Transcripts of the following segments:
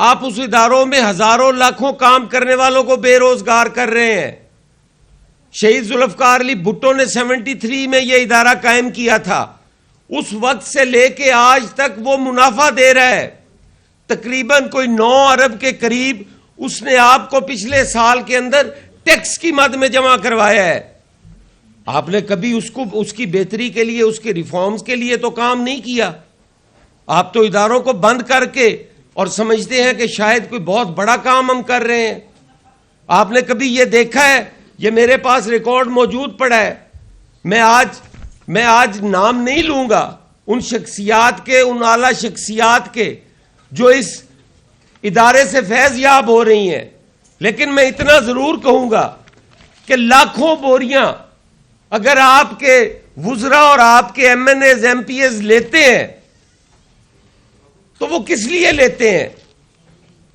آپ اس اداروں میں ہزاروں لاکھوں کام کرنے والوں کو بے روزگار کر رہے ہیں. شہید ذوالفقار علی بھٹو نے 73 میں یہ ادارہ قائم کیا تھا. اس وقت سے لے کے آج تک وہ منافع دے رہا ہے. تقریباً کوئی 9 ارب کے قریب اس نے آپ کو پچھلے سال کے اندر ٹیکس کی مد میں جمع کروایا ہے. آپ نے کبھی اس کی بہتری کے لیے، اس کے ریفارمز کے لیے تو کام نہیں کیا. آپ تو اداروں کو بند کر کے اور سمجھتے ہیں کہ شاید کوئی بہت بڑا کام ہم کر رہے ہیں. آپ نے کبھی یہ دیکھا ہے؟ یہ میرے پاس ریکارڈ موجود پڑا ہے. میں آج نام نہیں لوں گا ان شخصیات کے، ان اعلیٰ شخصیات کے جو اس ادارے سے فیض یاب ہو رہی ہیں، لیکن میں اتنا ضرور کہوں گا کہ لاکھوں بوریاں اگر آپ کے وزراء اور آپ کے MNAs, MPAs لیتے ہیں تو وہ کس لیے لیتے ہیں؟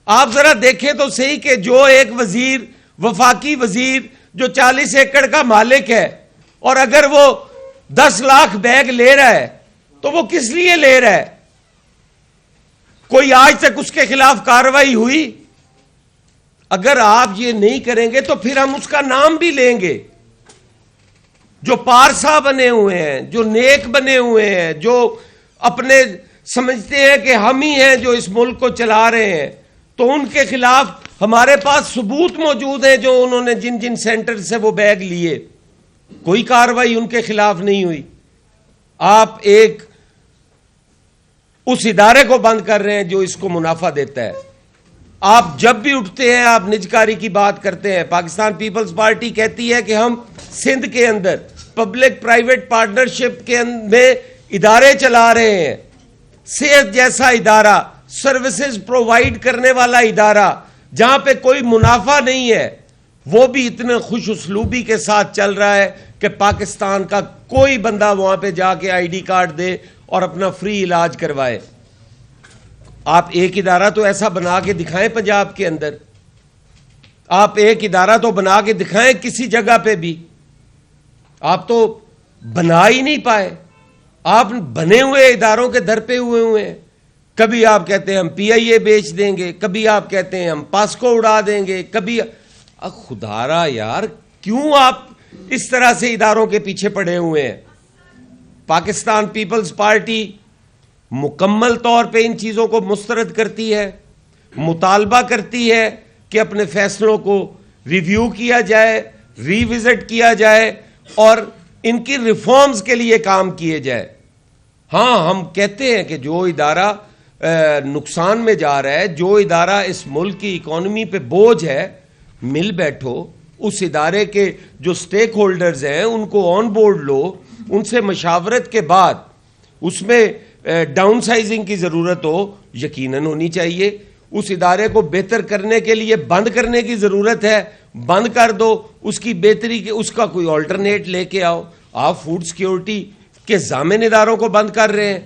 آپ ذرا دیکھیں تو صحیح کہ جو ایک وزیر، وفاقی وزیر جو 40 ایکڑ کا مالک ہے، اور اگر وہ 10 لاکھ بیگ لے رہا ہے تو وہ کس لیے لے رہا ہے؟ کوئی آج تک اس کے خلاف کارروائی ہوئی؟ اگر آپ یہ نہیں کریں گے تو پھر ہم اس کا نام بھی لیں گے. جو پارسا بنے ہوئے ہیں، جو نیک بنے ہوئے ہیں، جو اپنے سمجھتے ہیں کہ ہم ہی ہیں جو اس ملک کو چلا رہے ہیں، تو ان کے خلاف ہمارے پاس ثبوت موجود ہیں. جو انہوں نے جن سینٹر سے وہ بیگ لیے، کوئی کارروائی ان کے خلاف نہیں ہوئی. آپ ایک اس ادارے کو بند کر رہے ہیں جو اس کو منافع دیتا ہے. آپ جب بھی اٹھتے ہیں آپ نجکاری کی بات کرتے ہیں. پاکستان پیپلز پارٹی کہتی ہے کہ ہم سندھ کے اندر پبلک پرائیویٹ پارٹنرشپ کے میں ادارے چلا رہے ہیں. صحت جیسا ادارہ، سروسز پرووائیڈ کرنے والا ادارہ جہاں پہ کوئی منافع نہیں ہے، وہ بھی اتنے خوش اسلوبی کے ساتھ چل رہا ہے کہ پاکستان کا کوئی بندہ وہاں پہ جا کے آئی ڈی کارڈ دے اور اپنا فری علاج کروائے. آپ ایک ادارہ تو ایسا بنا کے دکھائیں پنجاب کے اندر. آپ ایک ادارہ تو بنا کے دکھائیں کسی جگہ پہ بھی. آپ تو بنا ہی نہیں پائے. آپ بنے ہوئے اداروں کے در پہ ہوئے ہیں. کبھی آپ کہتے ہیں ہم پی آئی اے بیچ دیں گے، کبھی آپ کہتے ہیں ہم پاسکو اڑا دیں گے، کبھی خدارا یار کیوں آپ اس طرح سے اداروں کے پیچھے پڑے ہوئے ہیں؟ پاکستان پیپلز پارٹی مکمل طور پہ ان چیزوں کو مسترد کرتی ہے، مطالبہ کرتی ہے کہ اپنے فیصلوں کو ریویو کیا جائے، ری وزٹ کیا جائے اور ان کی ریفارمز کے لیے کام کیے جائے. ہاں، ہم کہتے ہیں کہ جو ادارہ نقصان میں جا رہا ہے، جو ادارہ اس ملک کی اکانومی پہ بوجھ ہے، مل بیٹھو، اس ادارے کے جو سٹیک ہولڈرز ہیں ان کو آن بورڈ لو، ان سے مشاورت کے بعد اس میں ڈاؤن سائزنگ کی ضرورت ہو، یقیناً ہونی چاہیے. اس ادارے کو بہتر کرنے کے لیے بند کرنے کی ضرورت ہے، بند کر دو. اس کی بہتری کے اس کا کوئی آلٹرنیٹ لے کے آؤ. آپ فوڈ سیکیورٹی کے ضامن اداروں کو بند کر رہے ہیں.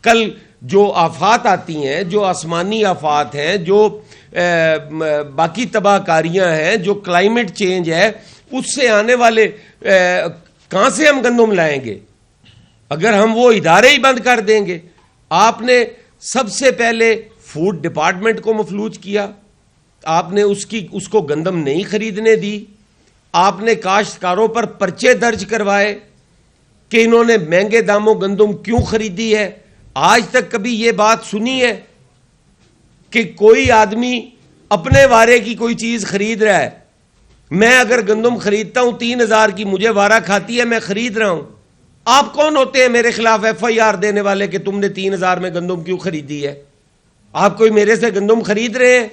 کل جو آفات آتی ہیں، جو آسمانی آفات ہیں، جو باقی تباہ کاریاں ہیں، جو کلائمیٹ چینج ہے، اس سے آنے والے کہاں سے ہم گندم لائیں گے اگر ہم وہ ادارے ہی بند کر دیں گے؟ آپ نے سب سے پہلے فوڈ ڈپارٹمنٹ کو مفلوج کیا. آپ نے اس کو گندم نہیں خریدنے دی. آپ نے کاشتکاروں پر پرچے درج کروائے کہ انہوں نے مہنگے داموں گندم کیوں خریدی ہے. آج تک کبھی یہ بات سنی ہے کہ کوئی آدمی اپنے وارے کی کوئی چیز خرید رہا ہے؟ میں اگر گندم خریدتا ہوں 3000 کی، مجھے وارہ کھاتی ہے، میں خرید رہا ہوں. آپ کون ہوتے ہیں میرے خلاف ایف آئی آر دینے والے کہ تم نے 3000 میں گندم کیوں خریدی ہے؟ آپ کوئی میرے سے گندم خرید رہے ہیں؟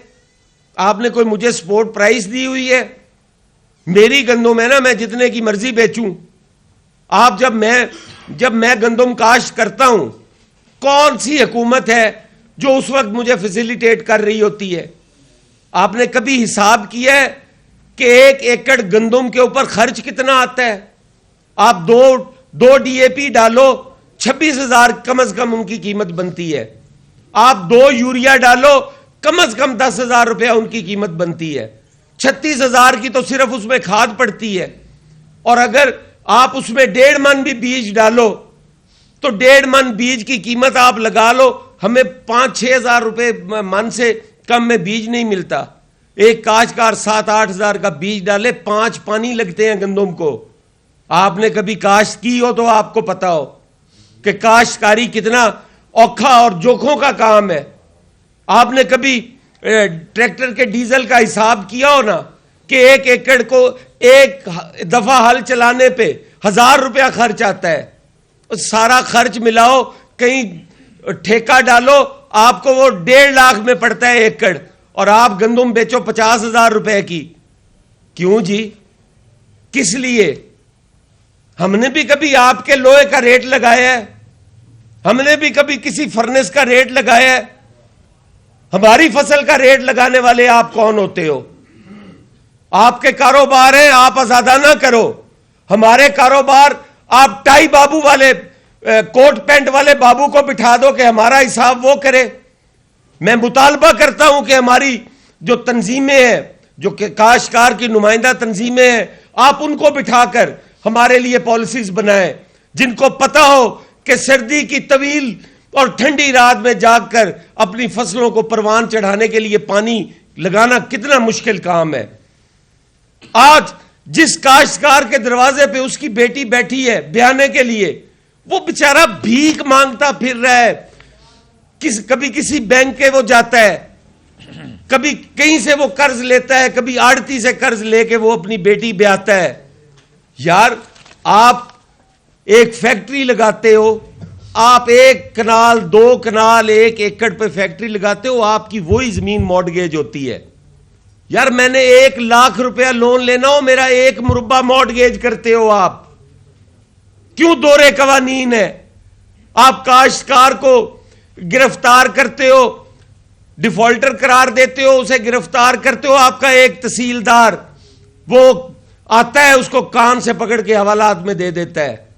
آپ نے کوئی مجھے سپورٹ پرائس دی ہوئی ہے؟ میری گندم ہے نا، میں جتنے کی مرضی بیچوں. آپ جب میں گندم کاشت کرتا ہوں، کون سی حکومت ہے جو اس وقت مجھے فیسیلیٹیٹ کر رہی ہوتی ہے؟ آپ نے کبھی حساب کیا ہے کہ 1 ایکڑ گندم کے اوپر خرچ کتنا آتا ہے؟ آپ دو ڈی اے پی ڈالو، 26,000 کم از کم ان کی قیمت بنتی ہے. آپ 2 یوریا ڈالو، کم از کم 10,000 روپیہ ان کی قیمت بنتی ہے. 36,000 کی تو صرف اس میں کھاد پڑتی ہے. اور اگر آپ اس میں 1.5 من بھی بیج ڈالو تو 1.5 من بیج کی قیمت آپ لگا لو، ہمیں 5-6 ہزار روپے من سے کم میں بیج نہیں ملتا. ایک کاشتکار 7-8 ہزار کا بیج ڈالے 5 پانی لگتے ہیں گندم کو. آپ نے کبھی کاشت کی ہو تو آپ کو پتا ہو کہ کاشتکاری کتنا اوکھا اور جوکھوں کا کام ہے. آپ نے کبھی ٹریکٹر کے ڈیزل کا حساب کیا ہو نا کہ 1 ایکڑ کو ایک دفعہ ہل چلانے پہ 1000 روپیہ خرچ آتا ہے. سارا خرچ ملاؤ, کہیں ٹھیکہ ڈالو, آپ کو وہ 1.5 لاکھ میں پڑتا ہے ایکڑ, اور آپ گندم بیچو 50,000 روپے کی. کیوں جی؟ کس لیے؟ ہم نے بھی کبھی آپ کے لوہے کا ریٹ لگایا ہے؟ ہم نے بھی کبھی کسی فرنس کا ریٹ لگایا ہے؟ ہماری فصل کا ریٹ لگانے والے آپ کون ہوتے ہو؟ آپ کے کاروبار ہیں, آپ ازادہ نہ کرو. ہمارے کاروبار آپ ٹائی بابو والے, کوٹ پینٹ والے بابو کو بٹھا دو کہ ہمارا حساب وہ کرے. میں مطالبہ کرتا ہوں کہ ہماری جو تنظیمیں ہیں, جو کہ کاشتکار کی نمائندہ تنظیمیں ہیں, آپ ان کو بٹھا کر ہمارے لیے پالیسیز بنائیں, جن کو پتا ہو کہ سردی کی طویل اور ٹھنڈی رات میں جاگ کر اپنی فصلوں کو پروان چڑھانے کے لیے پانی لگانا کتنا مشکل کام ہے. آج جس کاشتکار کے دروازے پہ اس کی بیٹی بیٹھی ہے بیانے کے لیے, وہ بیچارہ بھیک مانگتا پھر رہا ہے. کبھی کسی بینک کے وہ جاتا ہے, کبھی کہیں سے وہ قرض لیتا ہے, کبھی آڑتی سے قرض لے کے وہ اپنی بیٹی بیاتا ہے. یار آپ ایک فیکٹری لگاتے ہو, آپ 1 کنال 2 کنال 1 ایکڑ پہ فیکٹری لگاتے ہو, آپ کی وہی زمین مارٹگیج ہوتی ہے. یار میں نے 1 لاکھ روپیہ لون لینا ہو, میرا 1 مربع مارٹگیج کرتے ہو آپ. کیوں دورے قوانین ہے؟ آپ کاشتکار کو گرفتار کرتے ہو, ڈیفالٹر قرار دیتے ہو, اسے گرفتار کرتے ہو. آپ کا ایک تحصیلدار وہ آتا ہے, اس کو کان سے پکڑ کے حوالات میں دے دیتا ہے.